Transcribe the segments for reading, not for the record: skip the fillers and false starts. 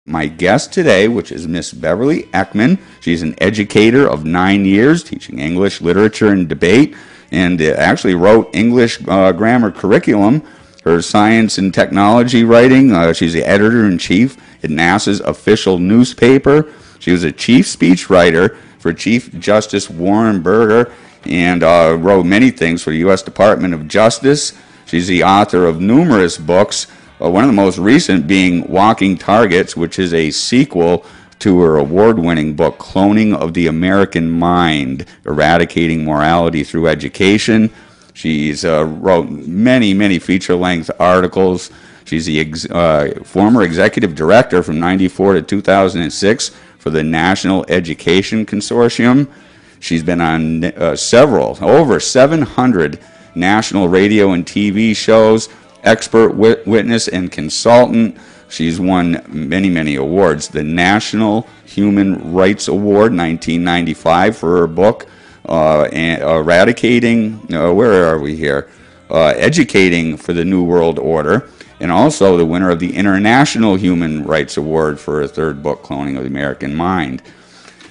My guest today, which is Miss Beverly Eckman. She's an educator of 9 years, teaching English, literature, and debate, and actually wrote English grammar curriculum. Her science and technology writing, she's the editor-in-chief at NASA's official newspaper. She was a chief speechwriter for Chief Justice Warren Burger and wrote many things for the U.S. Department of Justice. She's the author of numerous books, one of the most recent being Walking Targets, which is a sequel to her award-winning book, Cloning of the American Mind, Eradicating Morality Through Education. She's wrote many feature-length articles. She's the former executive director from 94 to 2006 for the National Education Consortium. She's been on over 700 national radio and TV shows, expert witness and consultant. She's won many awards. The National Human Rights Award, 1995, for her book, Eradicating, where are we here? Educating for the New World Order, and also the winner of the International Human Rights Award for her third book, Cloning of the American Mind.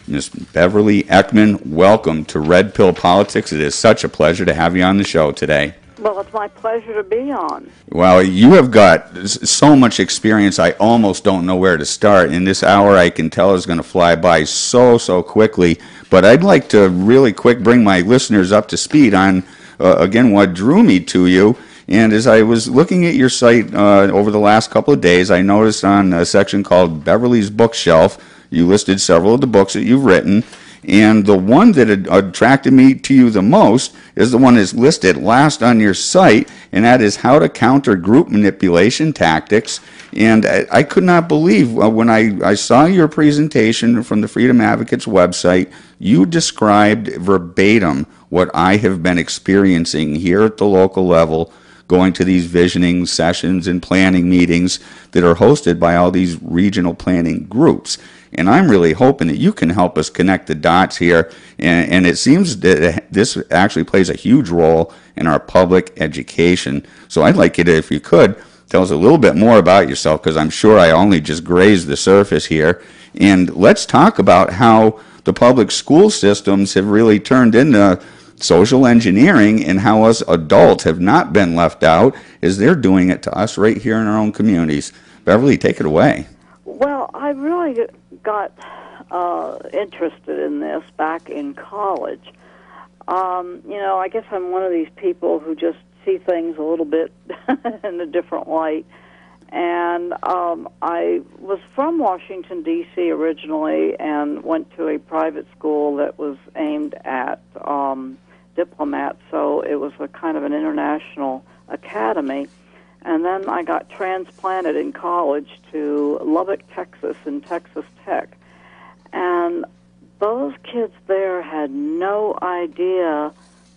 Ms. Beverly Eckman, welcome to Red Pill Politics. It is such a pleasure to have you on the show today. Well, it's my pleasure to be on. Well, you have got so much experience, I almost don't know where to start. In this hour, I can tell is going to fly by so quickly. But I'd like to really quick bring my listeners up to speed on, again, what drew me to you. And as I was looking at your site over the last couple of days, I noticed on a section called Beverly's Bookshelf, you listed several of the books that you've written. And the one that attracted me to you the most is the one that's listed last on your site, and that is How to Counter Group Manipulation Tactics. And I could not believe when I saw your presentation from the Freedom Advocates website, you described verbatim what I have been experiencing here at the local level, going to these visioning sessions and planning meetings that are hosted by all these regional planning groups. And I'm really hoping that you can help us connect the dots here. And it seems that this actually plays a huge role in our public education. So I'd like you to, if you could, tell us a little bit more about yourself, because I'm sure I only just grazed the surface here. And let's talk about how the public school systems have really turned into social engineering, and how us adults have not been left out as they're doing it to us right here in our own communities. Beverly, take it away. Well, I really got interested in this back in college. I guess I'm one of these people who just see things a little bit in a different light. And I was from Washington, D.C. originally, and went to a private school that was aimed at diplomats, so it was a kind of an international academy. And then I got transplanted in college to Lubbock, Texas, and Texas Tech. And those kids there had no idea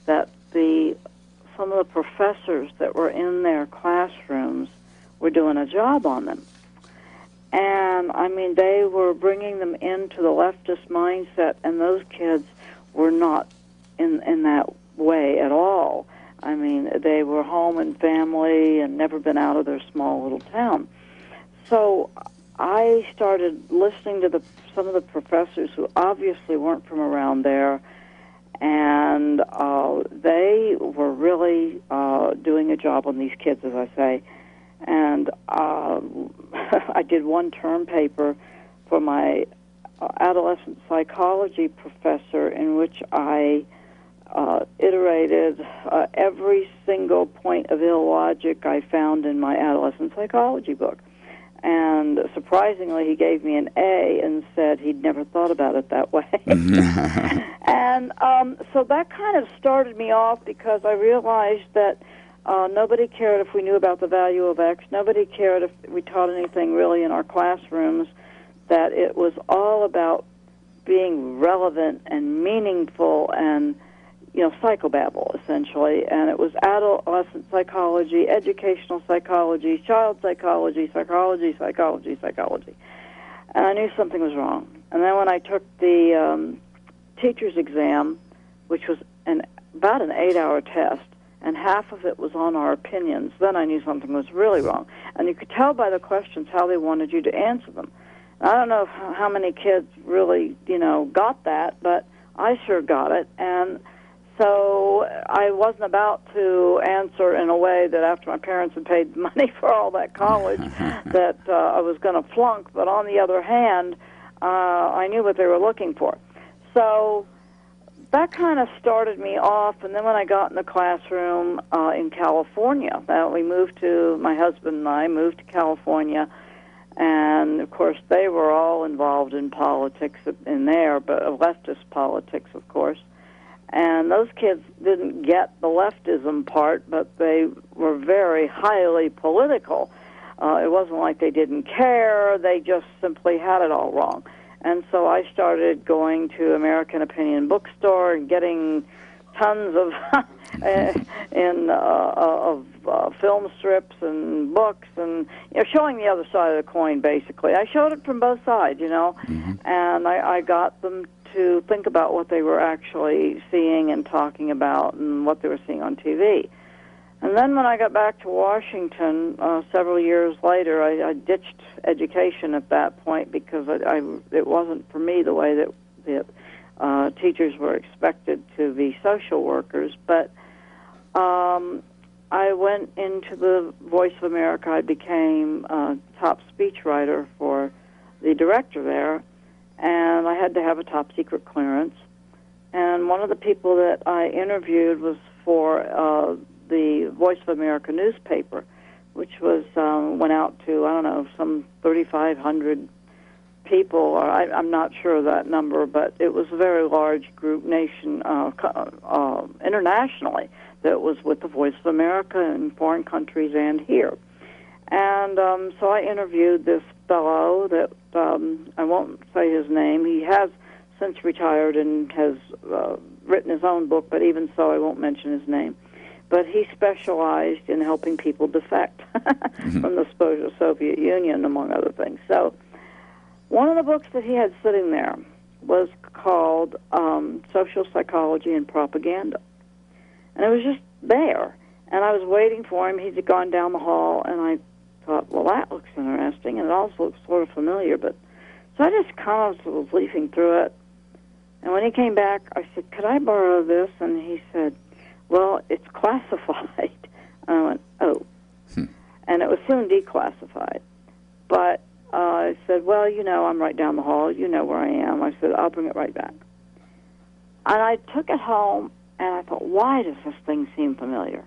that some of the professors that were in their classrooms were doing a job on them. And, I mean, they were bringing them into the leftist mindset, and those kids were not in that way at all. I mean, they were home and family and never been out of their small little town. So I started listening to some of the professors who obviously weren't from around there, and they were really doing a job on these kids, as I say. And I did one term paper for my adolescent psychology professor in which I iterated every single point of illogic I found in my adolescent psychology book. And surprisingly, he gave me an A and said he'd never thought about it that way. And so that kind of started me off, because I realized that nobody cared if we knew about the value of X. Nobody cared if we taught anything really in our classrooms, that it was all about being relevant and meaningful and psychobabble, essentially. And it was adolescent psychology, educational psychology, child psychology, psychology. And I knew something was wrong. And then when I took the teacher's exam, which was about an 8-hour test, and half of it was on our opinions, then I knew something was really wrong. And you could tell by the questions how they wanted you to answer them. I don't know how many kids really, got that, but I sure got it. And so I wasn't about to answer in a way that after my parents had paid money for all that college that I was going to flunk. But on the other hand, I knew what they were looking for. So that kind of started me off. And then when I got in the classroom in California, my husband and I moved to California. And, of course, they were all involved in politics in there, but leftist politics, of course. And those kids didn't get the leftism part, but they were very highly political. It wasn't like they didn't care. They just simply had it all wrong. And so I started going to American Opinion Bookstore and getting tons of film strips and books and showing the other side of the coin, basically. I showed it from both sides, and I got them to think about what they were actually seeing and talking about and what they were seeing on TV. And then when I got back to Washington several years later, I ditched education at that point because it wasn't for me the way that teachers were expected to be social workers. But I went into the Voice of America. I became a top speechwriter for the director there, and I had to have a top secret clearance. And one of the people that I interviewed was for the Voice of America newspaper, which went out to, some 3,500 people, or I'm not sure of that number, but it was a very large group internationally that was with the Voice of America in foreign countries and here. And so I interviewed this fellow that I won't say his name. He has since retired and has written his own book, but even so, I won't mention his name. But he specialized in helping people defect from the Soviet Union, among other things. So one of the books that he had sitting there was called Social Psychology and Propaganda. And it was just there. And I was waiting for him. He'd gone down the hall, and I thought, well, that looks interesting, and it also looks sort of familiar. But so I just kind of was leafing through it. And when he came back, I said, could I borrow this? And he said, well, it's classified. And I went, oh. And it was soon declassified. But I said, well, I'm right down the hall. You know where I am. I said, I'll bring it right back. And I took it home, and I thought, why does this thing seem familiar?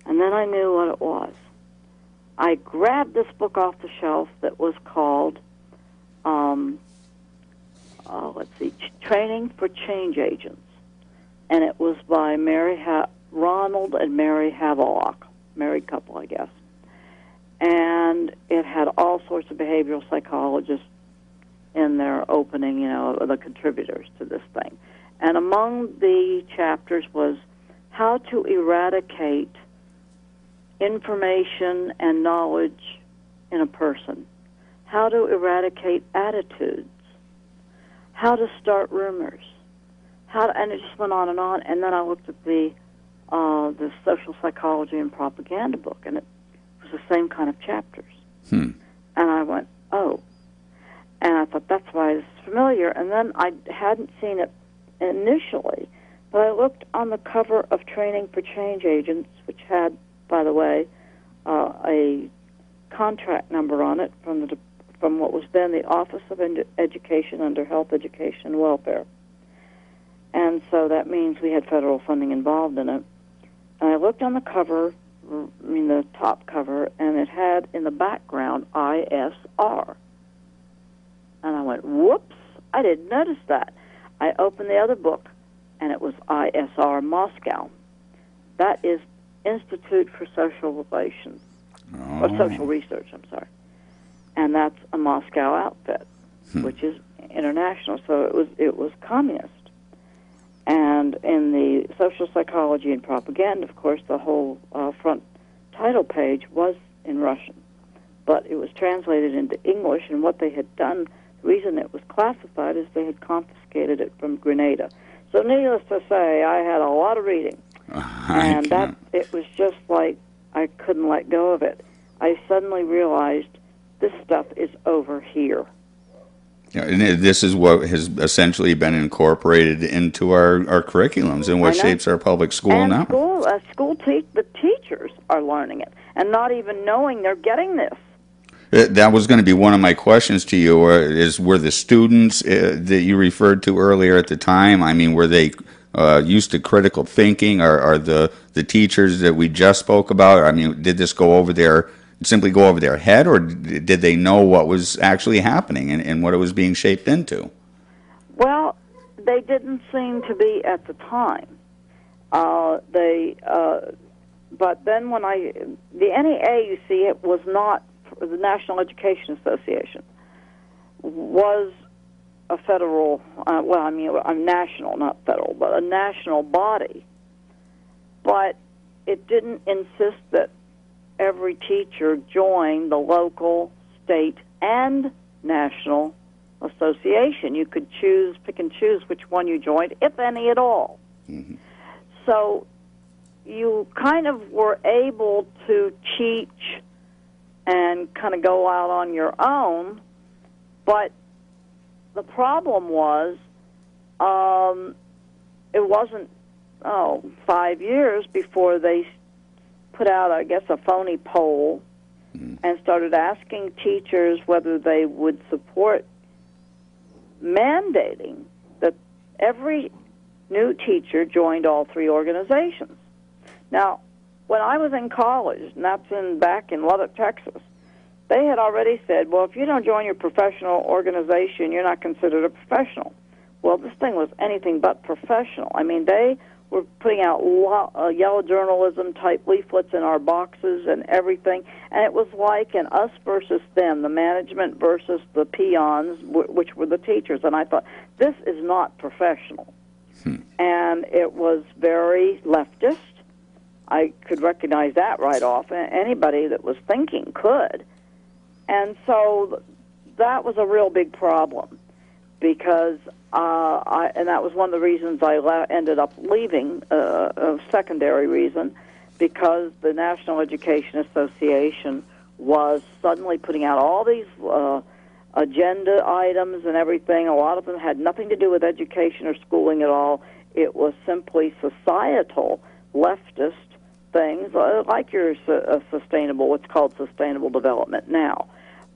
And then I knew what it was. I grabbed this book off the shelf that was called, Training for Change Agents. And it was by Ronald and Mary Havelock, married couple, I guess. And it had all sorts of behavioral psychologists in their opening, the contributors to this thing. And among the chapters was how to eradicate information and knowledge in a person, how to eradicate attitudes, how to start rumors, and it just went on. And then I looked at the Social Psychology and Propaganda book, and it was the same kind of chapters. And I went, oh. And I thought, that's why it's familiar. And then I hadn't seen it initially, but I looked on the cover of Training for Change Agents, which had, by the way, a contract number on it from what was then the Office of Education under Health, Education, and Welfare. And so that means we had federal funding involved in it. And I looked on the cover, the top cover, and it had in the background ISR. And I went, whoops, I didn't notice that. I opened the other book, and it was ISR Moscow. That is Institute for Social Relations, or Social Research, I'm sorry. And that's a Moscow outfit, which is international, so it was communist. And in the Social Psychology and Propaganda, of course, the whole front title page was in Russian. But it was translated into English, and what they had done, the reason it was classified is they had confiscated it from Grenada. So needless to say, I had a lot of reading. And it was just like I couldn't let go of it. I suddenly realized this stuff is over here. Yeah, and this is what has essentially been incorporated into our curriculums and what shapes our public school and now. The teachers are learning it and not even knowing they're getting this. That was going to be one of my questions to you. Were the students that you referred to earlier at the time? I mean, were they used to critical thinking? Are the teachers that we just spoke about? I mean, did this simply go over their head, or did they know what was actually happening and what it was being shaped into? Well, they didn't seem to be at the time. But then when the NEA, you see, it was not the National Education Association, was a federal, a national, not federal, but a national body. But it didn't insist that every teacher join the local, state, and national association. You could pick and choose which one you joined, if any at all. Mm-hmm. So you kind of were able to teach and kind of go out on your own, but the problem was it wasn't 5 years before they put out, I guess, a phony poll and started asking teachers whether they would support mandating that every new teacher joined all three organizations. Now, when I was in college, and that's back in Lubbock, Texas, they had already said, well, if you don't join your professional organization, you're not considered a professional. Well, this thing was anything but professional. I mean, they were putting out yellow journalism-type leaflets in our boxes and everything, and it was like an us versus them, the management versus the peons, which were the teachers. And I thought, this is not professional. And it was very leftist. I could recognize that right off. Anybody that was thinking could. And so that was a real big problem because, and that was one of the reasons I ended up leaving, a secondary reason, because the National Education Association was suddenly putting out all these agenda items and everything. A lot of them had nothing to do with education or schooling at all. It was simply societal, leftist things, like your sustainable, what's called sustainable development now.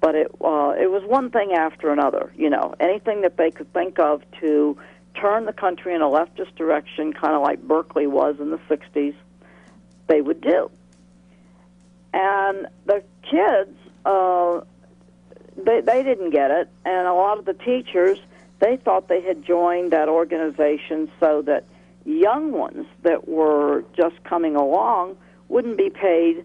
But it was one thing after another, anything that they could think of to turn the country in a leftist direction, kind of like Berkeley was in the 60s, they would do. And the kids, they didn't get it, and a lot of the teachers, they thought they had joined that organization so that young ones that were just coming along wouldn't be paid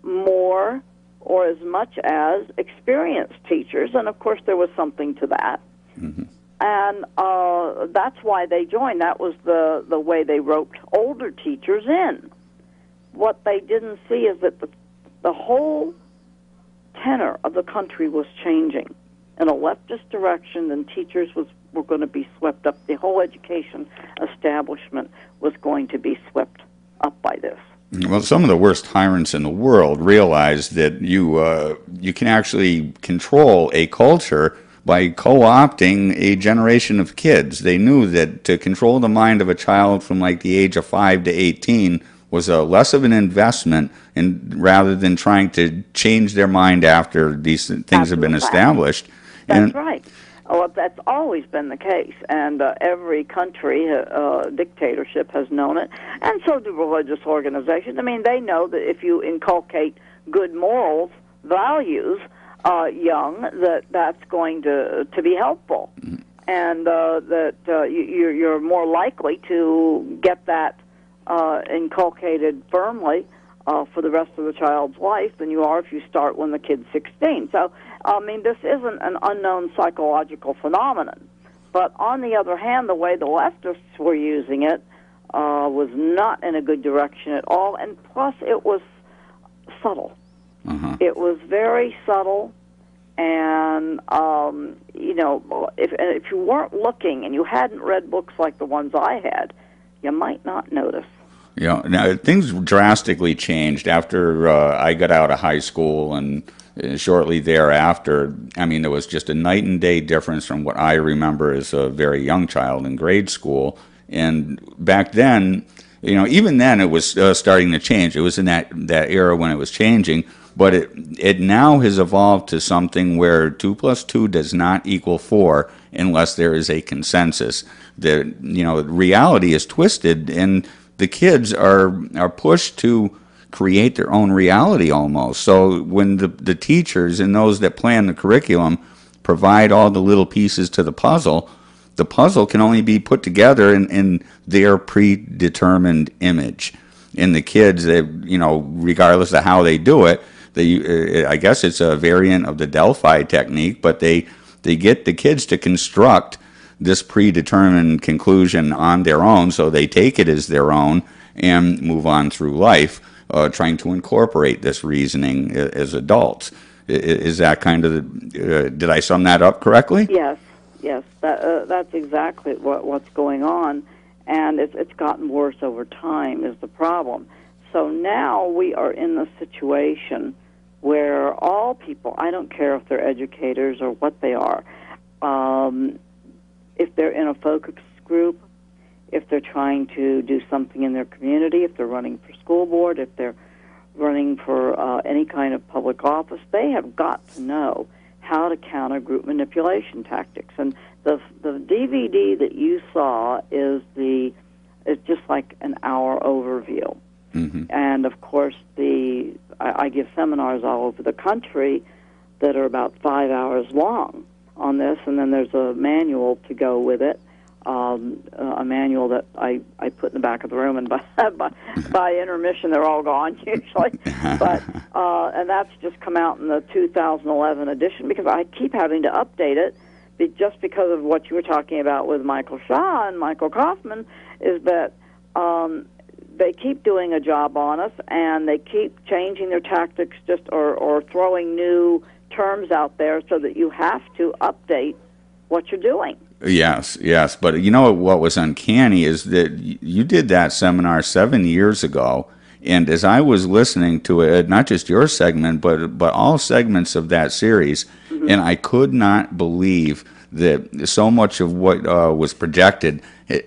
more or as much as experienced teachers, and of course there was something to that. Mm-hmm. And that's why they joined. That was the way they roped older teachers in. What they didn't see is that the whole tenor of the country was changing in a leftist direction, and teachers were going to be swept up. The whole education establishment was going to be swept up by this. Well, some of the worst tyrants in the world realized that you can actually control a culture by co-opting a generation of kids. They knew that to control the mind of a child from like the age of 5 to 18 was less of an investment, and rather than trying to change their mind after these things have been established. That's right. Well, that's always been the case, and every country, dictatorship has known it, and so do religious organizations. I mean, they know that if you inculcate good morals, values, young, that's going to be helpful, and that you're more likely to get that inculcated firmly for the rest of the child's life than you are if you start when the kid's 16. So, I mean, this isn't an unknown psychological phenomenon. But on the other hand, the way the leftists were using it was not in a good direction at all, and plus it was subtle. Uh-huh. It was very subtle, and, if you weren't looking and you hadn't read books like the ones I had, you might not notice. Now things drastically changed after I got out of high school, and shortly thereafter, I mean, there was just a night and day difference from what I remember as a very young child in grade school. And back then, even then it was starting to change. It was in that era when it was changing, but it now has evolved to something where 2 plus 2 does not equal 4 unless there is a consensus. Reality is twisted, and the kids are pushed to create their own reality almost. So when the teachers and those that plan the curriculum provide all the little pieces to the puzzle can only be put together in their predetermined image. And the kids, regardless of how they do it, I guess it's a variant of the Delphi technique, but they get the kids to construct this predetermined conclusion on their own, so they take it as their own and move on through life, trying to incorporate this reasoning as adults. Is that kind of did I sum that up correctly? Yes, that's exactly what's going on, and it's gotten worse over time is the problem. So now we are in the situation where all people, I don't care if they're educators or what they are, if they're in a focus group, if they're trying to do something in their community, if they're running for school board, if they're running for any kind of public office, they have got to know how to counter group manipulation tactics. And the DVD that you saw is just like an hour overview. Mm-hmm. And of course, I give seminars all over the country that are about 5 hours long on this, and then there's a manual to go with it, a manual that I put in the back of the room, and by intermission they're all gone usually. But and that's just come out in the 2011 edition because I keep having to update it, just because of what you were talking about with Michael Shaw and Michael Kaufman, is that they keep doing a job on us, and they keep changing their tactics or throwing new terms out there so that you have to update what you're doing. Yes. But what was uncanny is that you did that seminar 7 years ago, and as I was listening to it, not just your segment, but all segments of that series, mm-hmm. and I could not believe that so much of what was projected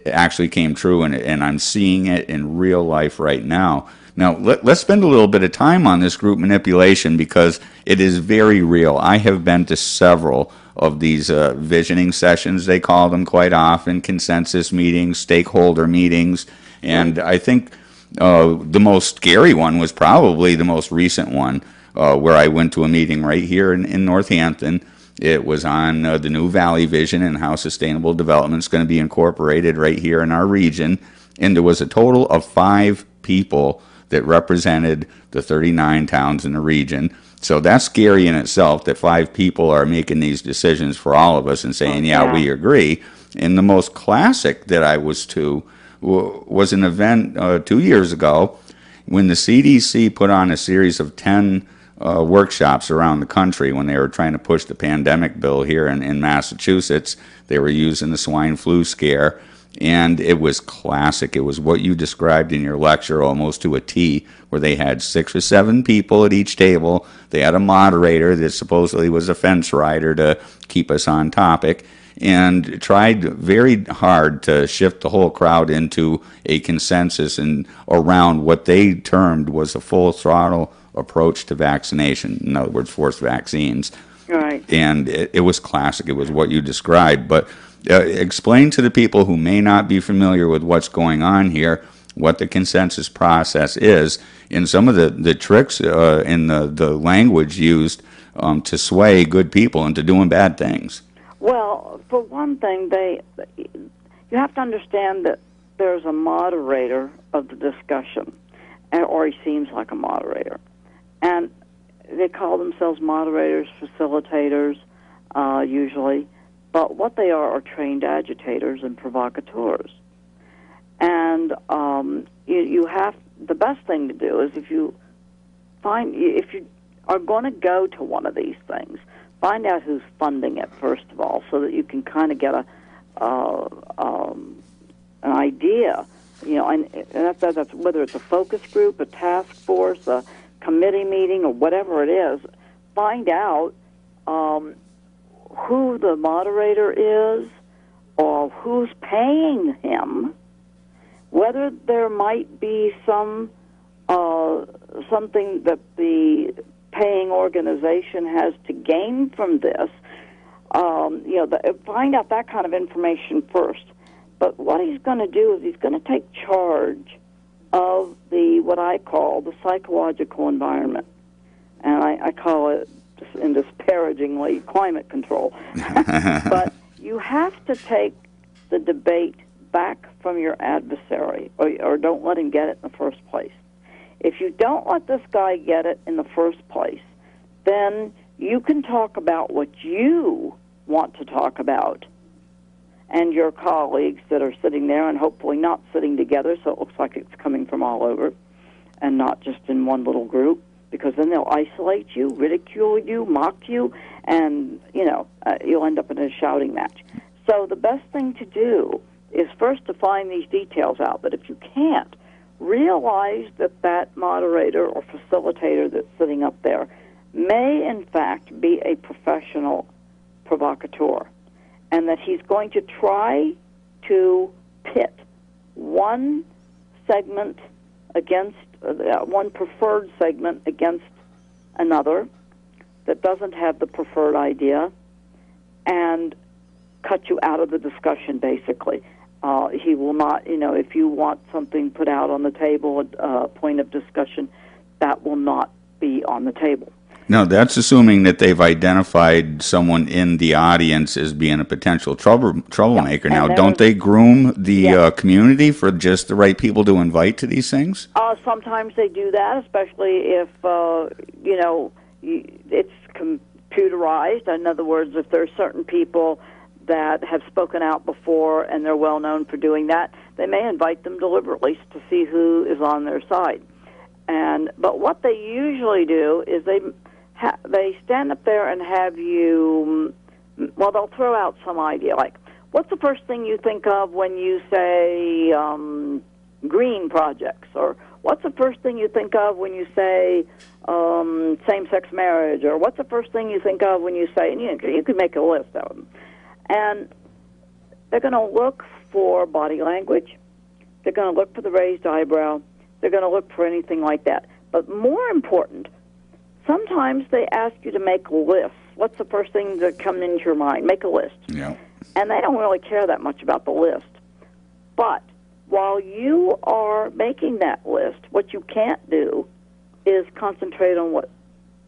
actually came true, and I'm seeing it in real life right now. Now, let's spend a little bit of time on this group manipulation because it is very real. I have been to several of these visioning sessions, they call them quite often, consensus meetings, stakeholder meetings, and I think the most scary one was probably the most recent one where I went to a meeting right here in Northampton. It was on the new Valley Vision and how sustainable development is going to be incorporated right here in our region, and there was a total of 5 people that represented the 39 towns in the region. So that's scary in itself that 5 people are making these decisions for all of us and saying, yeah, we agree. And the most classic that I was to was an event 2 years ago when the CDC put on a series of 10 workshops around the country when they were trying to push the pandemic bill here in Massachusetts. They were using the swine flu scare. And it was classic. It was what you described in your lecture almost to a T, where they had 6 or 7 people at each table. They had a moderator that supposedly was a fence rider to keep us on topic, and tried very hard to shift the whole crowd into a consensus and around what they termed was a full throttle approach to vaccination. In other words, forced vaccines. Right. And it was classic. It was what you described, but explain to the people who may not be familiar with what's going on here what the consensus process is and some of the tricks in the language used to sway good people into doing bad things. Well, for one thing, you have to understand that there's a moderator of the discussion, or he seems like a moderator. And they call themselves moderators, facilitators, usually. But what they are trained agitators and provocateurs. And you have the best thing to do is if you are going to go to one of these things, find out who's funding it first of all, so that you can kind of get an idea. And that's whether it's a focus group, a task force, a committee meeting, or whatever it is. find out who the moderator is or who's paying him, whether there might be something that the paying organization has to gain from this. Find out that kind of information first. But what he's going to do is he's going to take charge of what I call the psychological environment. And I call it, disparagingly, climate control. But you have to take the debate back from your adversary, or don't let him get it in the first place. If you don't let this guy get it in the first place, then you can talk about what you want to talk about, and your colleagues that are sitting there and hopefully not sitting together, so it looks like it's coming from all over and not just in one little group, because then they'll isolate you, ridicule you, mock you, and, you'll end up in a shouting match. So the best thing to do is first to find these details out, but if you can't, realize that moderator or facilitator that's sitting up there may, in fact, be a professional provocateur, and that he's going to try to pit one segment against one preferred segment against another that doesn't have the preferred idea, and cut you out of the discussion, basically. He will not, if you want something put out on the table, a point of discussion, that will not be on the table. No, that's assuming that they've identified someone in the audience as being a potential troublemaker. Yeah. Now, don't they groom the community for just the right people to invite to these things? Sometimes they do that, especially if, it's computerized. In other words, if there's certain people that have spoken out before and they're well known for doing that, they may invite them deliberately to see who is on their side. But what they usually do is they stand up there and have you, they'll throw out some idea, like, what's the first thing you think of when you say green projects? Or what's the first thing you think of when you say same-sex marriage? Or what's the first thing you think of when you say, and you could make a list of them. And they're going to look for body language. They're going to look for the raised eyebrow. They're going to look for anything like that. But more important, sometimes they ask you to make lists. What's the first thing that comes into your mind? Make a list. Yeah. And they don't really care that much about the list. But while you are making that list, what you can't do is concentrate on what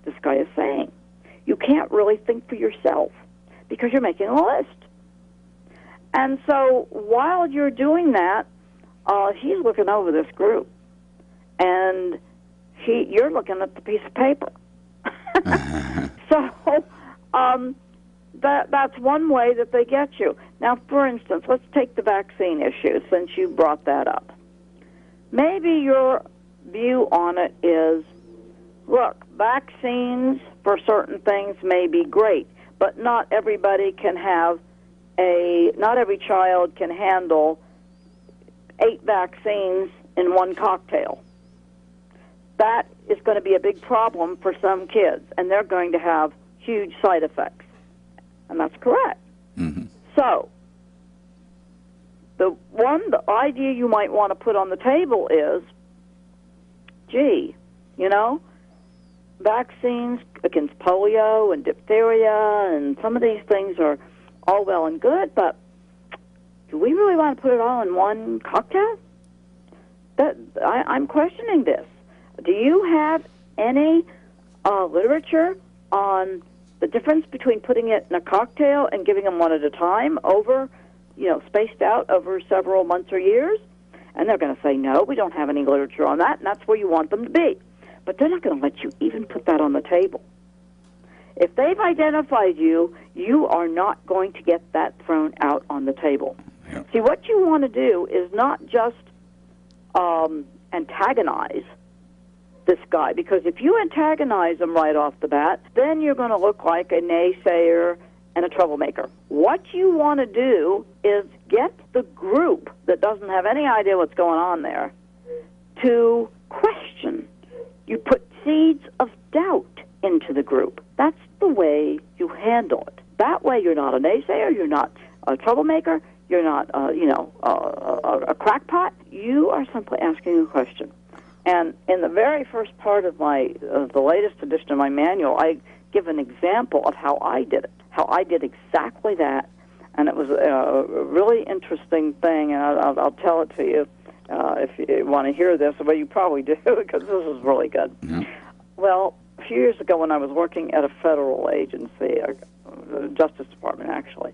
this guy is saying. You can't really think for yourself because you're making a list. And so while you're doing that, he's looking over this group, and you're looking at the piece of paper. So that's one way that they get you. Now, for instance, let's take the vaccine issue, since you brought that up. Maybe your view on it is, look, vaccines for certain things may be great, but not everybody can not every child can handle 8 vaccines in one cocktail. That is going to be a big problem for some kids, and they're going to have huge side effects. And that's correct. Mm-hmm. So, the idea you might want to put on the table is, vaccines against polio and diphtheria and some of these things are all well and good, but do we really want to put it all in one cocktail? I'm questioning this. Do you have any literature on the difference between putting it in a cocktail and giving them one at a time over, spaced out over several months or years? And they're going to say, no, we don't have any literature on that, and that's where you want them to be. But they're not going to let you even put that on the table. If they've identified you, you are not going to get that thrown out on the table. Yep. See, what you want to do is not just antagonize this guy, because if you antagonize him right off the bat, then you're going to look like a naysayer and a troublemaker. What you want to do is get the group that doesn't have any idea what's going on there to question. You put seeds of doubt into the group. That's the way you handle it. That way you're not a naysayer, you're not a troublemaker, you're not, a crackpot. You are simply asking a question. And in the very first part of the latest edition of my manual, I give an example of how I did it, how I did exactly that. And it was a really interesting thing, and I'll tell it to you if you want to hear this. Well, you probably do, because this is really good. Yeah. Well, a few years ago when I was working at a federal agency, the Justice Department actually,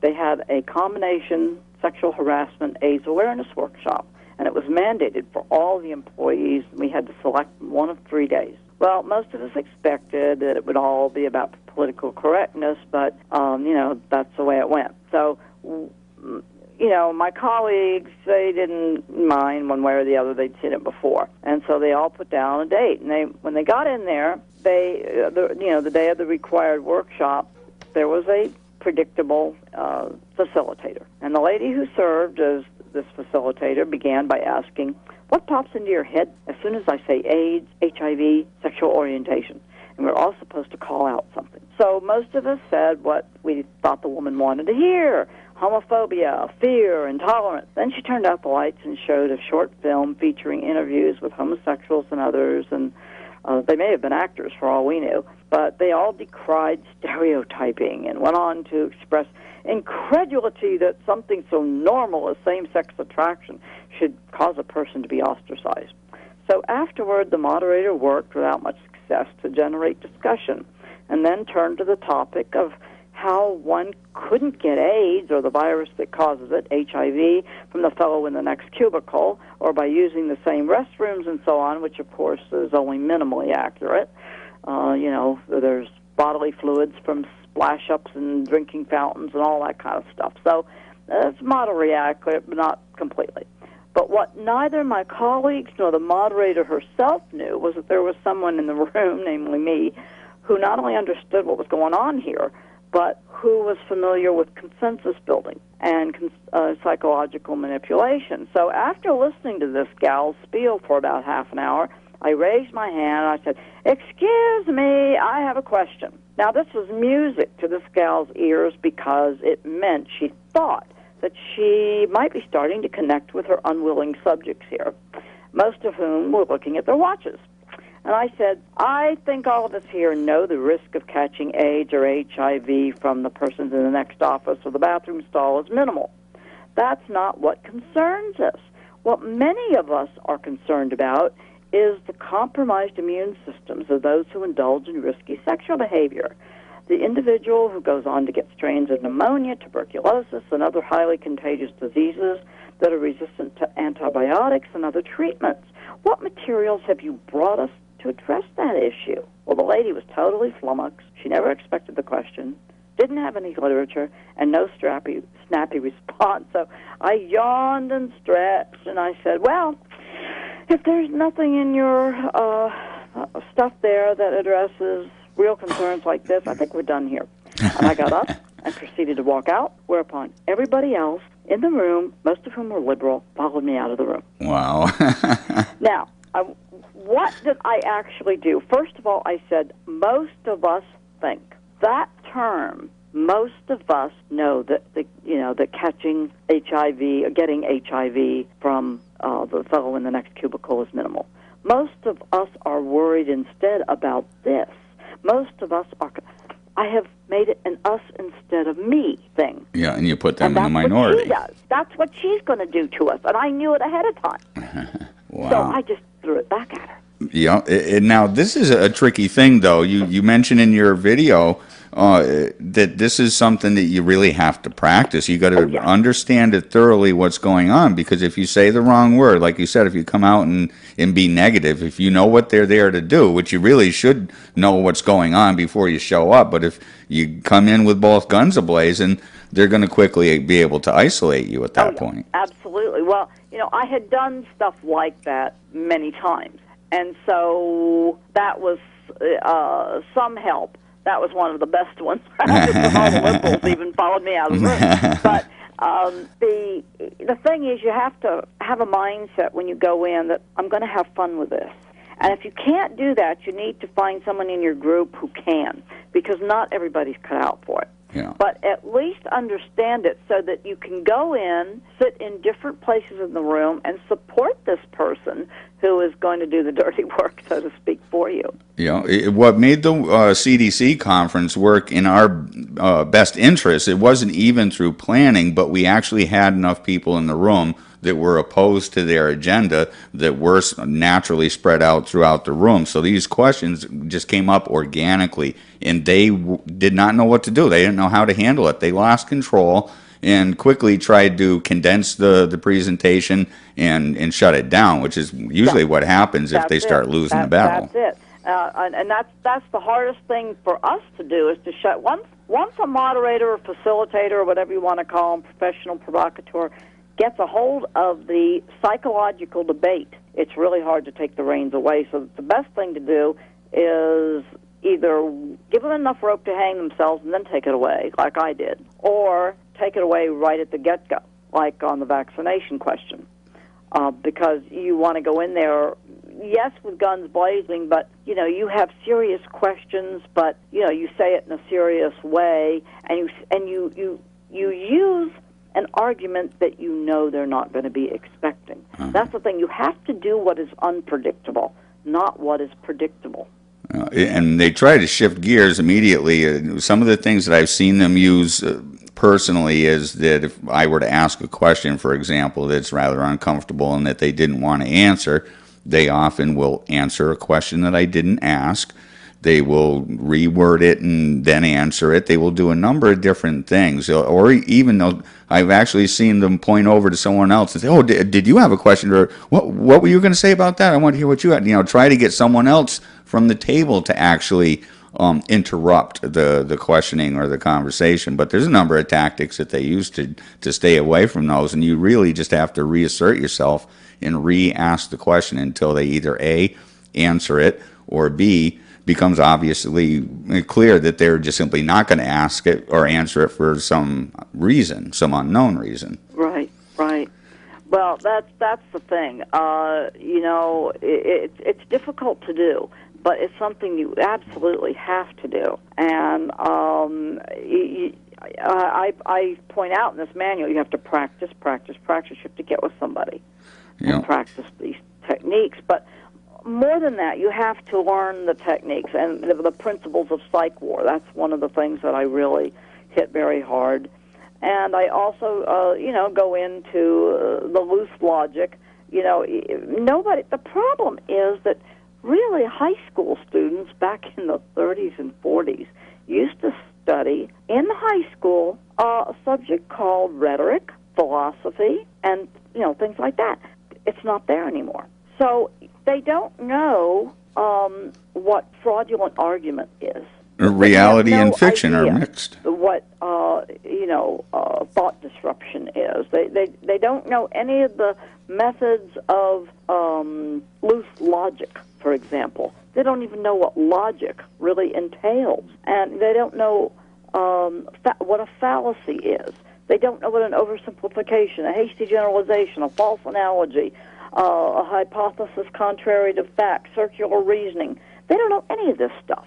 they had a combination sexual harassment AIDS awareness workshop, and it was mandated for all the employees. We had to select one of 3 days. Well, most of us expected that it would all be about political correctness, but, that's the way it went. So, my colleagues, they didn't mind one way or the other. They'd seen it before. And so they all put down a date. And when they got in there, the day of the required workshop, there was a predictable facilitator. And the lady who served as this facilitator began by asking, what pops into your head as soon as I say AIDS, HIV, sexual orientation? And we're all supposed to call out something. So most of us said what we thought the woman wanted to hear: homophobia, fear, intolerance. Then she turned out the lights and showed a short film featuring interviews with homosexuals and others, and they may have been actors for all we knew, but they all decried stereotyping and went on to express incredulity that something so normal as same-sex attraction should cause a person to be ostracized. So afterward, the moderator worked without much success to generate discussion, and then turned to the topic of how one couldn't get AIDS, or the virus that causes it, HIV, from the fellow in the next cubicle, or by using the same restrooms and so on, which of course is only minimally accurate. There's bodily fluids from splash-ups and drinking fountains and all that kind of stuff. So it's moderately accurate, but not completely. But what neither my colleagues nor the moderator herself knew was that there was someone in the room, namely me, who not only understood what was going on here, but who was familiar with consensus building and psychological manipulation. So after listening to this gal's spiel for about half an hour, I raised my hand and I said, "Excuse me, I have a question." Now, this was music to this gal's ears because it meant she thought that she might be starting to connect with her unwilling subjects here, most of whom were looking at their watches. And I said, "I think all of us here know the risk of catching AIDS or HIV from the persons in the next office or the bathroom stall is minimal. That's not what concerns us. What many of us are concerned about is the compromised immune systems of those who indulge in risky sexual behavior. The individual who goes on to get strains of pneumonia, tuberculosis, and other highly contagious diseases that are resistant to antibiotics and other treatments. What materials have you brought us to address that issue?" Well, the lady was totally flummoxed. She never expected the question, didn't have any literature, and no snappy response. So I yawned and stretched, and I said, "Well, if there's nothing in your stuff there that addresses real concerns like this, I think we're done here." And I got up and proceeded to walk out, whereupon everybody else in the room, most of whom were liberal, followed me out of the room. Wow. Now, what did I actually do? First of all, I said, most of us think. That term, most of us know that that catching HIV, or getting HIV from the fellow in the next cubicle is minimal. Most of us are worried instead about this. Most of us are. I have made it an us instead of me thing. Yeah, and you put them and in the minority. What she does. That's what she's going to do to us, and I knew it ahead of time. Wow. So I just threw it back at her. Yeah. Now, this is a tricky thing, though. You mentioned in your video that this is something that you really have to practice. You got to understand it thoroughly what's going on, because if you say the wrong word, like you said, if you come out and be negative, if you know what they're there to do, which you really should know what's going on before you show up, but if you come in with both guns ablazing, they're going to quickly be able to isolate you at that point. Absolutely. Well, I had done stuff like that many times, and so that was some help. That was one of the best ones. All the liberals even followed me out of the room. But the thing is, you have to have a mindset when you go in that I'm going to have fun with this. And if you can't do that, you need to find someone in your group who can, because not everybody's cut out for it. Yeah. But at least understand it so that you can go in, sit in different places in the room, and support this person who is going to do the dirty work, so to speak, for you. You know, what made the CDC conference work in our best interest, it wasn't even through planning, but we actually had enough people in the room that were opposed to their agenda that were naturally spread out throughout the room. So these questions just came up organically, and they did not know what to do. They didn't know how to handle it. They lost control and quickly tried to condense the presentation and shut it down, which is usually what happens if they start losing the battle. That's it. And that's the hardest thing for us to do, is to shut. Once a moderator or facilitator or whatever you want to call them, professional provocateur, gets a hold of the psychological debate, it's really hard to take the reins away. So the best thing to do is either give them enough rope to hang themselves and then take it away, like I did, or take it away right at the get-go, like on the vaccination question. Because you want to go in there, yes, with guns blazing, but, you know, you have serious questions, but, you know, you say it in a serious way, and you use an argument that you know they're not going to be expecting. That's the thing. You have to do what is unpredictable, not what is predictable. And they try to shift gears immediately. Some of the things that I've seen them use personally is that if I were to ask a question, for example, that's rather uncomfortable and that they didn't want to answer, they often will answer a question that I didn't ask. They will reword it and then answer it. They will do a number of different things. Or even though I've actually seen them point over to someone else and say, oh, did you have a question? Or what were you going to say about that? I want to hear what you had. You know, try to get someone else from the table to actually interrupt the questioning or the conversation. But there's a number of tactics that they use to stay away from those. And you really just have to reassert yourself and re-ask the question until they either A, answer it, or B, becomes obviously clear that they're just simply not going to ask it or answer it for some reason, some unknown reason. Right. Well, that's the thing. You know, it's difficult to do, but it's something you absolutely have to do. And I point out in this manual, you have to practice. You have to get with somebody and practice these techniques, but more than that, you have to learn the techniques and the principles of psych war. That's one of the things that I really hit very hard. And I also, go into the loose logic. You know, the problem is that really high school students back in the 30s and 40s used to study in high school a subject called rhetoric, philosophy, and, things like that. It's not there anymore. So they don't know what fraudulent argument is. Reality and fiction are mixed. What thought disruption is. They don't know any of the methods of loose logic, for example. They don't even know what logic really entails, and they don't know what a fallacy is. They don't know what an oversimplification, a hasty generalization, a false analogy, a hypothesis contrary to fact, circular reasoning. They don't know any of this stuff.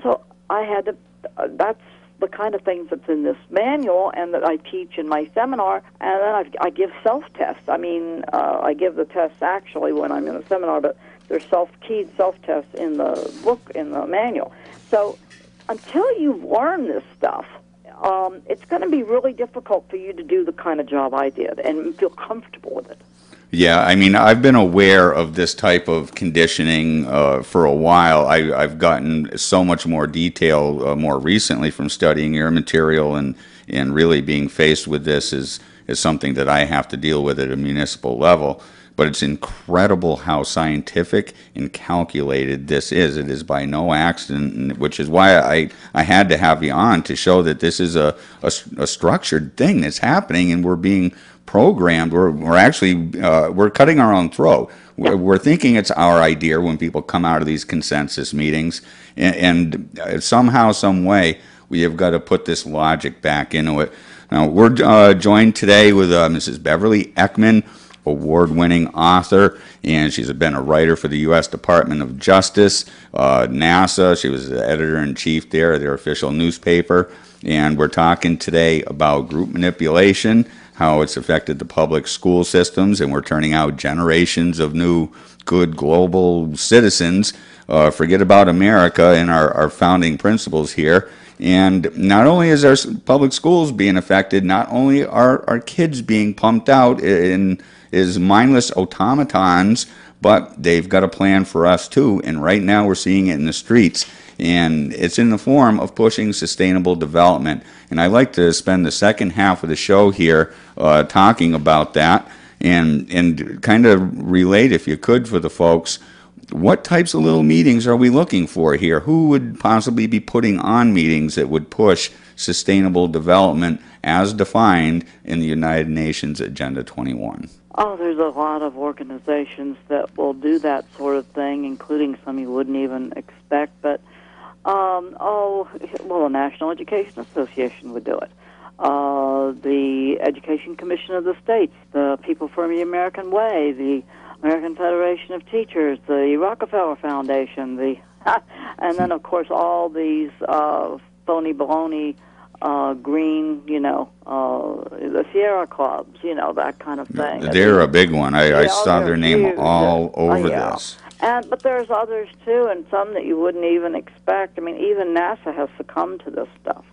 So I had to, that's the kind of things that's in this manual and that I teach in my seminar, and then I give self-tests. I mean, I give the tests actually when I'm in a seminar, but there's keyed self-tests in the book, in the manual. So until you've learned this stuff, it's going to be really difficult for you to do the kind of job I did and feel comfortable with it. Yeah, I mean, I've been aware of this type of conditioning for a while. I've gotten so much more detail more recently from studying your material, and really being faced with this is something that I have to deal with at a municipal level. But it's incredible how scientific and calculated this is. It is by no accident, which is why I had to have you on to show that this is a structured thing that's happening, and we're being programmed. We're actually we're cutting our own throat. We're thinking it's our idea when people come out of these consensus meetings, and somehow, some way, we have got to put this logic back into it. Now, we're joined today with Mrs. Beverly Ekman, award-winning author, and she's been a writer for the U.S. Department of Justice, NASA. She was the editor-in-chief there of their official newspaper. And we're talking today about group manipulation, how it's affected the public school systems, and we're turning out generations of new good global citizens. Forget about America and our founding principles here. And not only is our public schools being affected, not only are our kids being pumped out in as mindless automatons, but they've got a plan for us too. And right now we're seeing it in the streets. And it's in the form of pushing sustainable development. And I'd like to spend the second half of the show here talking about that and kind of relate, if you could, for the folks, what types of little meetings are we looking for here? Who would possibly be putting on meetings that would push sustainable development as defined in the United Nations Agenda 21? Oh, there's a lot of organizations that will do that sort of thing, including some you wouldn't even expect. But, the National Education Association would do it. The Education Commission of the States, the People for the American Way, the American Federation of Teachers, the Rockefeller Foundation, and then, of course, all these phony baloney green, the Sierra Clubs, that kind of thing. They're a big one. I saw their name huge. All over this. But there's others, too, and some that you wouldn't even expect. I mean, even NASA has succumbed to this stuff.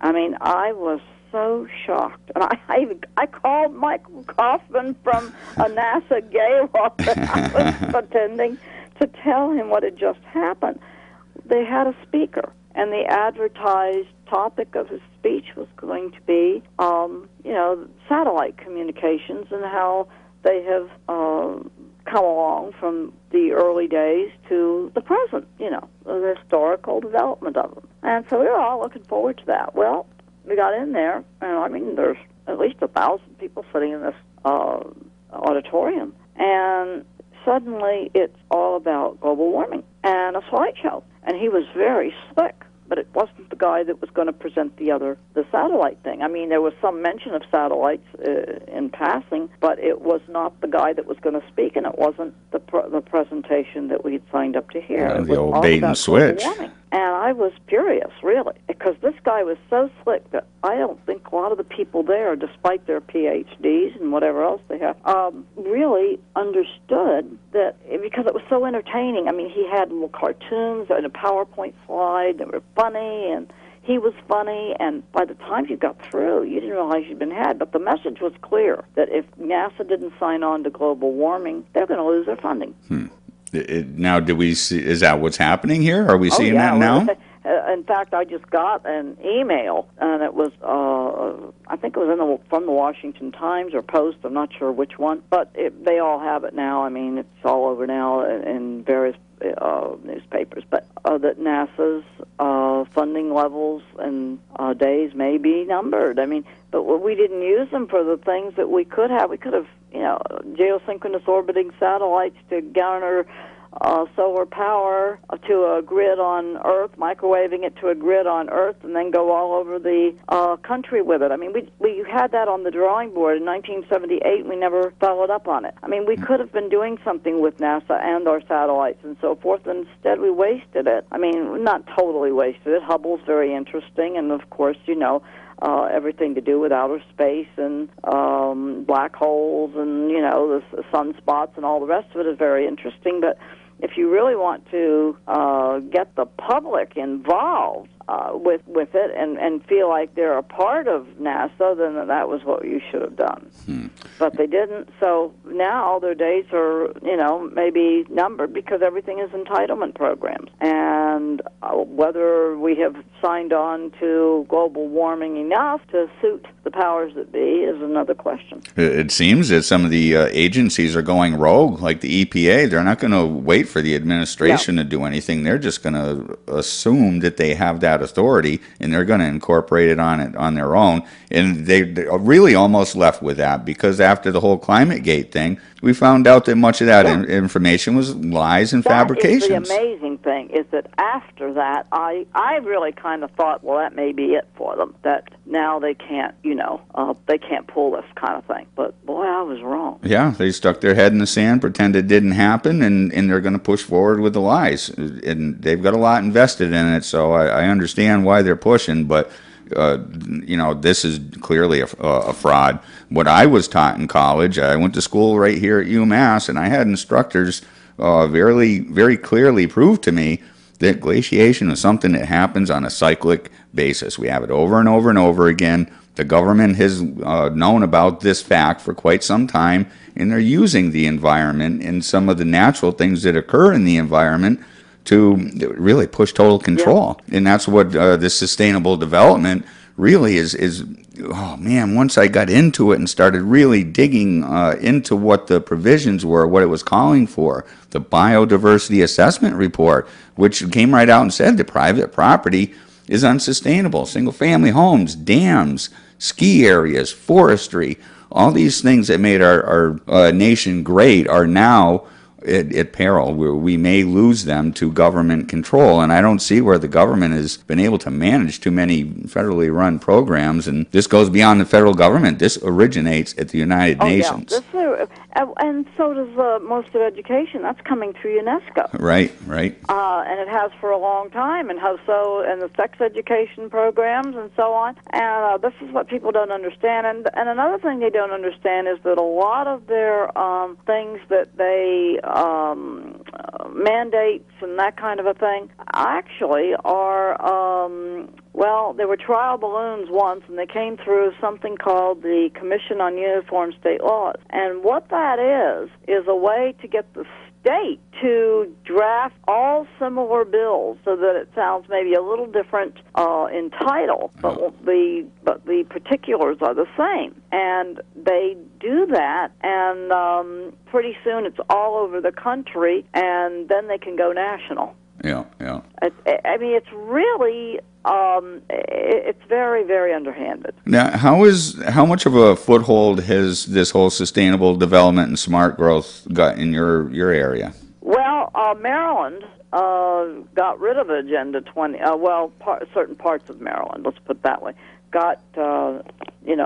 I mean, I was so shocked. And I called Michael Kaufman from a NASA Gaylord, and I was pretending to tell him what had just happened. They had a speaker, and the advertised topic of his speech was going to be, satellite communications and how they have come along from the early days to the present, the historical development of them. And so we were all looking forward to that. Well, we got in there, and there's at least 1,000 people sitting in this auditorium, and suddenly it's all about global warming and a slideshow. And he was very slick, but it wasn't the guy that was going to present the satellite thing. I mean, there was some mention of satellites in passing, but it was not the guy that was going to speak, and it wasn't the presentation that we had signed up to hear. The old bait and switch. And I was furious, really, because this guy was so slick that I don't think a lot of the people there, despite their PhDs and whatever else they have, really understood that, because it was so entertaining. I mean, he had little cartoons and a PowerPoint slide that were funny, and he was funny, and by the time you got through, you didn't realize you'd been had. But the message was clear that if NASA didn't sign on to global warming, they're going to lose their funding. Now, do we see? Is that what's happening here? Are we seeing that now? In fact, I just got an email, and it was, I think it was from the Washington Times or Post. I'm not sure which one, but they all have it now. I mean, it's all over now in various newspapers. But that NASA's funding levels and days may be numbered. I mean, but we didn't use them for the things that we could have. We could have, geosynchronous orbiting satellites to garner solar power to a grid on Earth, microwaving it to a grid on Earth, and then go all over the country with it. I mean, we had that on the drawing board in 1978. We never followed up on it. I mean, we could have been doing something with NASA and our satellites and so forth, and instead we wasted it. I mean, not totally wasted it. Hubble's very interesting, and of course, everything to do with outer space and black holes and, the sunspots and all the rest of it is very interesting. But if you really want to get the public involved with it and feel like they're a part of NASA, then that was what you should have done. But they didn't. So now their days are, maybe numbered because everything is entitlement programs. And whether we have signed on to global warming enough to suit the powers that be is another question. It seems that some of the agencies are going rogue, like the EPA. They're not going to wait for the administration to do anything. They're just going to assume that they have that authority, and they're going to incorporate it on their own. And they really almost left with that, because after the whole ClimateGate thing, we found out that much of that information was lies and fabrications. That is the amazing thing. thing is that after that, I really kind of thought, well, that may be it for them, that now they can't, they can't pull this kind of thing. But, boy, I was wrong. Yeah, they stuck their head in the sand, pretend it didn't happen, and they're going to push forward with the lies. And they've got a lot invested in it, so I understand why they're pushing, but this is clearly a fraud. What I was taught in college, I went to school right here at UMass, and I had instructors very, very clearly prove to me that glaciation is something that happens on a cyclic basis. We have it over and over and over again. The government has known about this fact for quite some time, and they're using the environment and some of the natural things that occur in the environment to really push total control. Yeah. And that's what this sustainable development really is. Oh, man, once I got into it and started really digging into what the provisions were, what it was calling for, the biodiversity assessment report, which came right out and said that private property is unsustainable. Single-family homes, dams, ski areas, forestry, all these things that made our nation great are now at peril, where we may lose them to government control. And I don't see where the government has been able to manage too many federally run programs. And this goes beyond the federal government. This originates at the United Nations. Yeah. And so does most of education. That's coming through UNESCO. Right. And it has for a long time, and the sex education programs and so on. And this is what people don't understand. And another thing they don't understand is that a lot of their things that they mandates and that kind of a thing actually are there were trial balloons once, and they came through something called the Commission on Uniform State Laws. And what that is a way to get the state to draft all similar bills so that it sounds maybe a little different in title, but the particulars are the same. And they do that, and pretty soon it's all over the country, and then they can go national. Yeah. I mean, it's really, it's very, very underhanded. Now, how much of a foothold has this whole sustainable development and smart growth got in your area? Well, Maryland got rid of Agenda 20. Certain parts of Maryland, let's put it that way,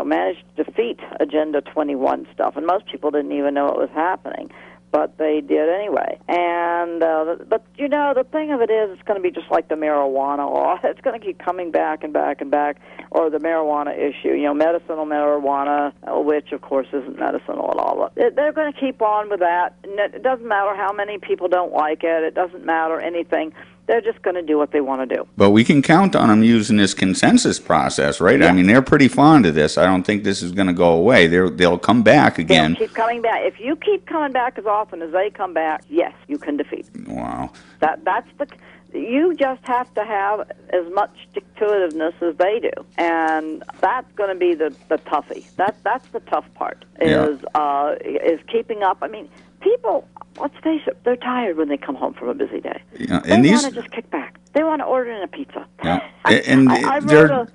managed to defeat Agenda 21 stuff, and most people didn't even know it was happening. But they did anyway. And the thing of it is, it's going to be just like the marijuana law. It's going to keep coming back and back and back, or the marijuana issue, medicinal marijuana, which, of course, isn't medicinal at all. They're going to keep on with that. It doesn't matter how many people don't like it. It doesn't matter anything. They're just going to do what they want to do. But we can count on them using this consensus process, right? Yeah. I mean, they're pretty fond of this. I don't think this is going to go away. They'll come back again. They'll keep coming back. If you keep coming back as often as they come back, yes, you can defeat them. Wow. You just have to have as much stick-to-itiveness as they do, and that's going to be the toughie. That's the tough part, is keeping up. I mean, people, let's face it, they're tired when they come home from a busy day. Yeah, they want to just kick back. They want to order in a pizza. Yeah. And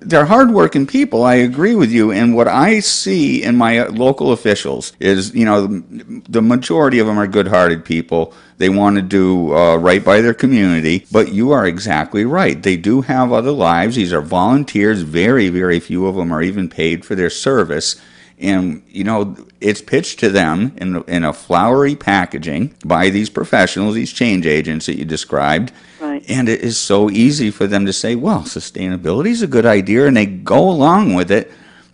they're hardworking people. I agree with you. And what I see in my local officials is, the majority of them are good-hearted people. They want to do right by their community. But you are exactly right. They do have other lives. These are volunteers. Very, very few of them are even paid for their service. And, it's pitched to them in a flowery packaging by these professionals, these change agents that you described. Right. And it is so easy for them to say, well, sustainability is a good idea, and they go along with it.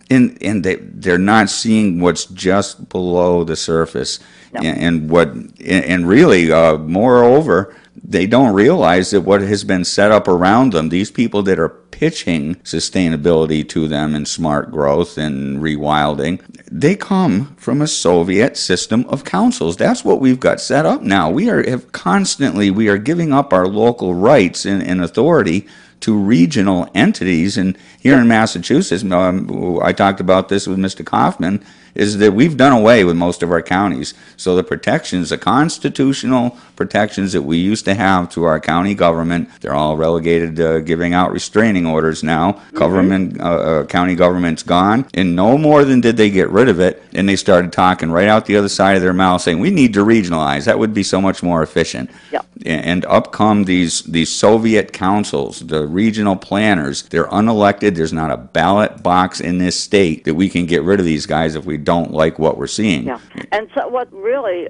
And they're not seeing what's just below the surface. No. And really, moreover, they don't realize that what has been set up around them, these people that are pitching sustainability to them and smart growth and rewilding, they come from a Soviet system of councils. That's what we've got set up now. We are giving up our local rights and authority to regional entities. And here in Massachusetts, I talked about this with Mr. Kaufman, is that we've done away with most of our counties. So the protections, the constitutional protections that we used to have to our county government, they're all relegated to giving out restraining orders now. Mm-hmm. County government's gone. And no more than did they get rid of it, and they started talking right out the other side of their mouth saying, we need to regionalize. That would be so much more efficient. Yep. And up come these Soviet councils, the regional planners. They're unelected. There's not a ballot box in this state that we can get rid of these guys if we don't like what we're seeing. Yeah. And so what really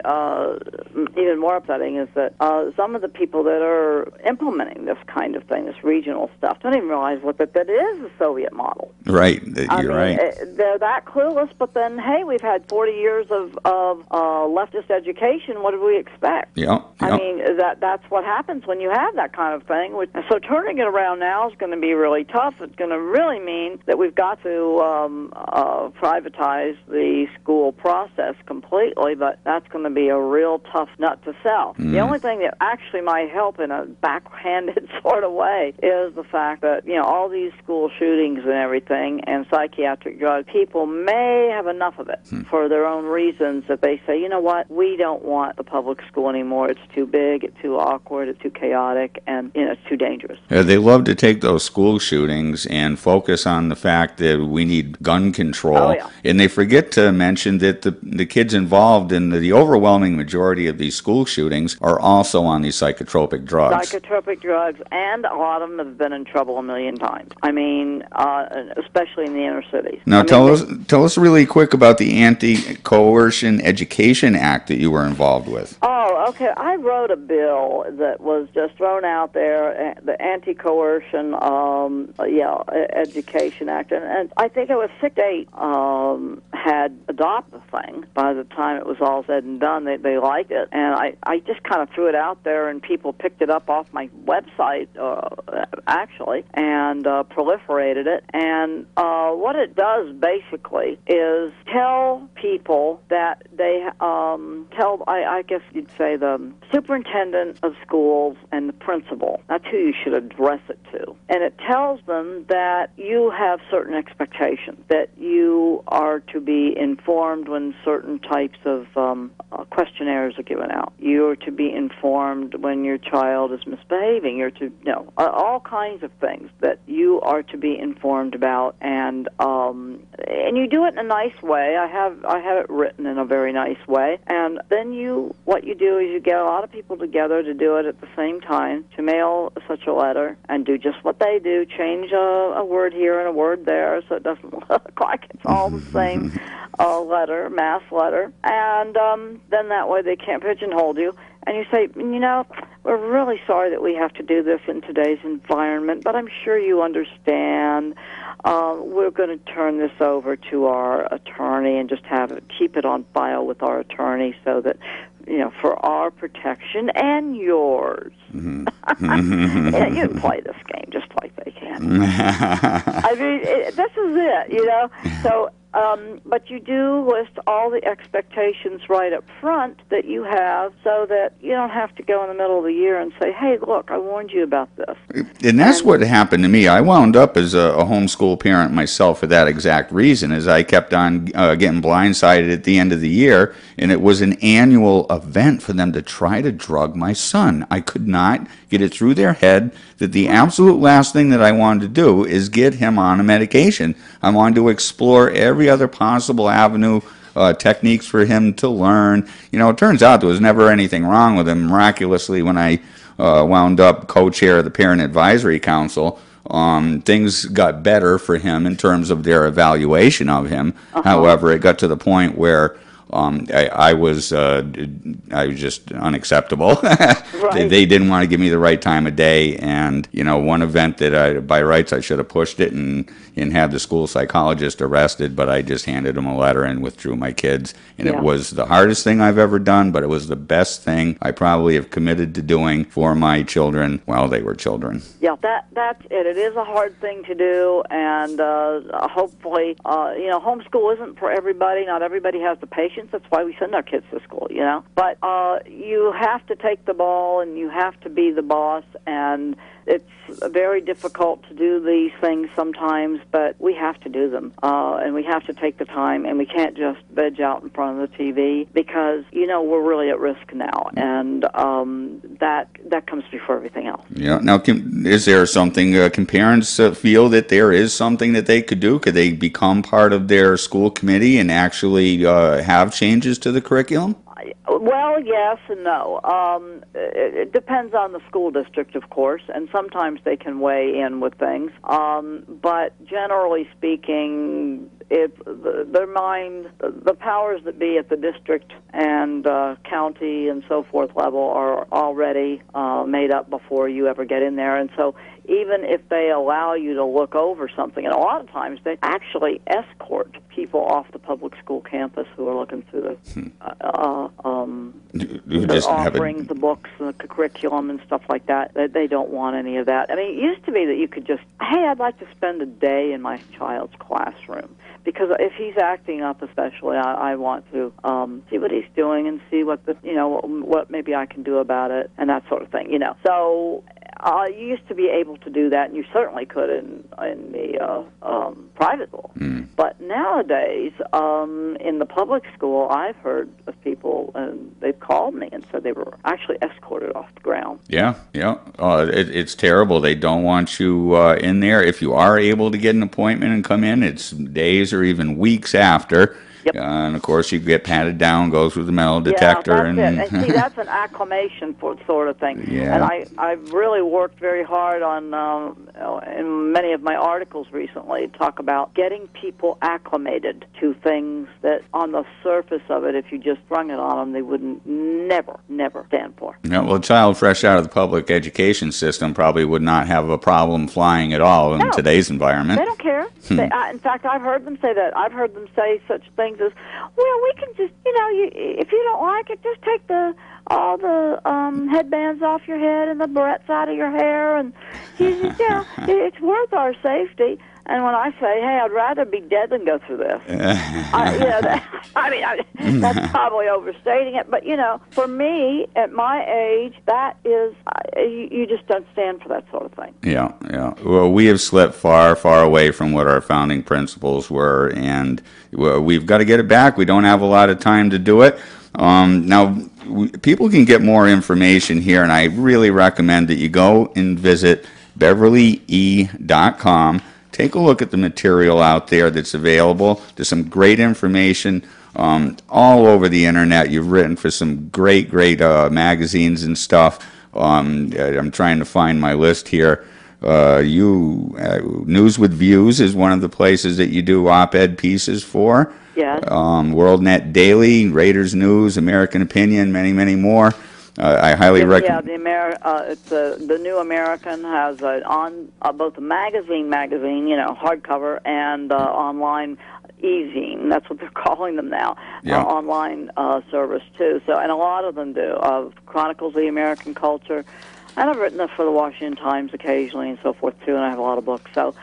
even more upsetting is that some of the people that are implementing this kind of thing, this regional stuff, don't even realize that is the Soviet model. Right. You're right. They're that clueless, but then, hey, we've had 40 years of leftist education. What did we expect? Yeah. I mean, that's what happens when you have that kind of thing. So turning it around now is going to be really tough. It's going to really mean that we've got to privatize the school process completely, but that's going to be a real tough nut to sell. The only thing that actually might help in a backhanded sort of way is the fact that, all these school shootings and everything and psychiatric drugs, people may have enough of it for their own reasons that they say, you know what, we don't want the public school anymore. It's too big, it's too awkward, it's too chaotic, and it's too dangerous. They love to take those school shootings and focus on the fact that we need gun control, and they forget to mention that the kids involved in the overwhelming majority of these school shootings are also on these psychotropic drugs. Psychotropic drugs, and a lot of them have been in trouble a million times. I mean, especially in the inner cities. Now, tell us really quick about the Anti-Coercion Education Act that you were involved with. Oh, okay. I wrote a bill that was just thrown out there, the Anti-Coercion Education Act, and I think it was 6 states had adopted the thing. By the time it was all said and done, they liked it, and I just kind of threw it out there, and people picked it up off my website, actually, and proliferated it. And what it does basically is tell people that they I guess you'd say the superintendent of schools and the principal. That's who you should address it to. And it tells them that you have certain expectations, that you are to be informed when certain types of questionnaires are given out. You are to be informed when your child is misbehaving. You're to know all kinds of things that you are to be informed about, and you do it in a nice way. I have it written in a very nice way, and then what you do is you get a lot of people together to do it at the same time, to mail such a letter and do just what they do, change a word here and a word there so it doesn't look like it's all the same letter, mass letter, and then that way they can't pigeonhole you. And you say, we're really sorry that we have to do this in today's environment, but I'm sure you understand. We're going to turn this over to our attorney and just keep it on file with our attorney so that, for our protection and yours. You can play this game just like they can. I mean, this is it, So, but you do list all the expectations right up front that you have so that you don't have to go in the middle of the year and say, hey, look, I warned you about this. And that's what happened to me. I wound up as a homeschool parent myself for that exact reason, as I kept on getting blindsided at the end of the year, and it was an annual event for them to try to drug my son. I could not get it through their head that the absolute last thing that I wanted to do is get him on a medication. I wanted to explore every other possible avenue, techniques for him to learn. It turns out there was never anything wrong with him. Miraculously, when I wound up co-chair of the Parent Advisory Council, things got better for him in terms of their evaluation of him. However, it got to the point where I was just unacceptable. Right. They didn't want to give me the right time of day, and one event that by rights I should have pushed it and had the school psychologist arrested, but I just handed him a letter and withdrew my kids. And it was the hardest thing I've ever done, but it was the best thing I probably have committed to doing for my children while they were children. Yeah, that's it. It is a hard thing to do, and hopefully, homeschool isn't for everybody. Not everybody has the patience. That's why we send our kids to school, But you have to take the ball, and you have to be the boss, and it's very difficult to do these things sometimes, but we have to do them, and we have to take the time, and we can't just veg out in front of the TV because we're really at risk now, and that comes before everything else. Yeah. Now, is there something? Can parents feel that there is something that they could do? Could they become part of their school committee and actually have changes to the curriculum? Well, yes and no. It depends on the school district, of course, and sometimes they can weigh in with things. But generally speaking, the powers that be at the district and county and so forth level are already made up before you ever get in there, and so even if they allow you to look over something, and a lot of times they actually escort people off the public school campus who are looking through the offerings, the books, the curriculum, and stuff like that. They don't want any of that. I mean, it used to be that you could just, hey, I'd like to spend a day in my child's classroom. Because if he's acting up, especially, I want to see what he's doing and see what what maybe I can do about it and that sort of thing. So you used to be able to do that, and you certainly could in the private school. But nowadays, in the public school, I've heard of people, and they've called me and said they were actually escorted off the ground. Yeah. It's terrible. They don't want you in there. If you are able to get an appointment and come in, it's days or even weeks after. Yep. And of course, you get patted down, go through the metal detector, that's it. And see, that's an acclimation for sort of thing. Yeah. And I've really worked very hard on in many of my articles recently to talk about getting people acclimated to things that, on the surface of it, if you just sprung it on them, they wouldn't never stand for. Yeah, well, a child fresh out of the public education system probably would not have a problem flying at all in today's environment. They don't care. In fact, I've heard them say that. I've heard them say such things as, well, we can just, if you don't like it, just take all the headbands off your head and the barrettes out of your hair, and it's worth our safety. And when I say, hey, I'd rather be dead than go through this, that's probably overstating it. But, for me, at my age, that is, you just don't stand for that sort of thing. Yeah. Well, we have slipped far, far away from what our founding principles were, and we've got to get it back. We don't have a lot of time to do it. Now, people can get more information here, and I really recommend that you go and visit BeverlyE.com. Take a look at the material out there that's available. There's some great information all over the internet. You've written for some great magazines and stuff. I'm trying to find my list here. News with Views is one of the places that you do op-ed pieces for. Yeah. WorldNet Daily, Raiders News, American Opinion, many more. I highly recommend. Yeah, the New American has on both a magazine, hardcover, and online e-zine. That's what they're calling them now. Yeah. Online service too. So, and a lot of them do. Chronicles of the American Culture, and I've written for the Washington Times occasionally and so forth too. And I have a lot of books. So,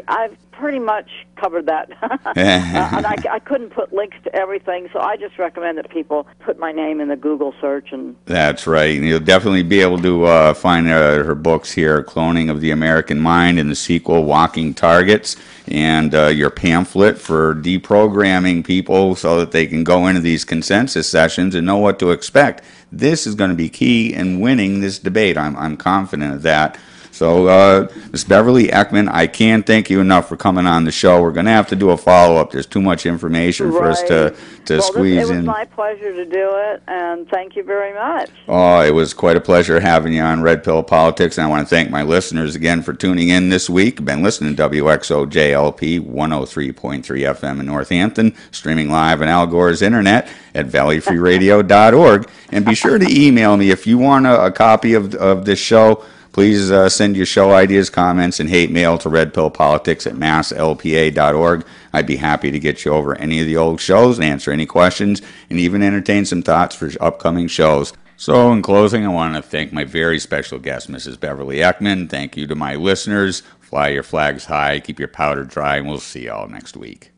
I've pretty much covered that. And I couldn't put links to everything, so I just recommend that people put my name in the Google search. And that's right. You'll definitely be able to find her books here, Cloning of the American Mind, and the sequel, Walking Targets, and your pamphlet for deprogramming people so that they can go into these consensus sessions and know what to expect. This is going to be key in winning this debate. I'm confident of that. So, Ms. Beverly Eckman, I can't thank you enough for coming on the show. We're going to have to do a follow-up. There's too much information for us to squeeze in. It was my pleasure to do it, and thank you very much. Oh, it was quite a pleasure having you on Red Pill Politics, and I want to thank my listeners again for tuning in this week. I've been listening to WXOJLP 103.3 FM in Northampton, streaming live on Al Gore's internet at valleyfreeradio.org. And be sure to email me if you want a copy of this show. Please send your show ideas, comments, and hate mail to redpillpolitics@masslpa.org. I'd be happy to get you over any of the old shows and answer any questions and even entertain some thoughts for upcoming shows. So in closing, I want to thank my very special guest, Mrs. Beverly Eckman. Thank you to my listeners. Fly your flags high, keep your powder dry, and we'll see you all next week.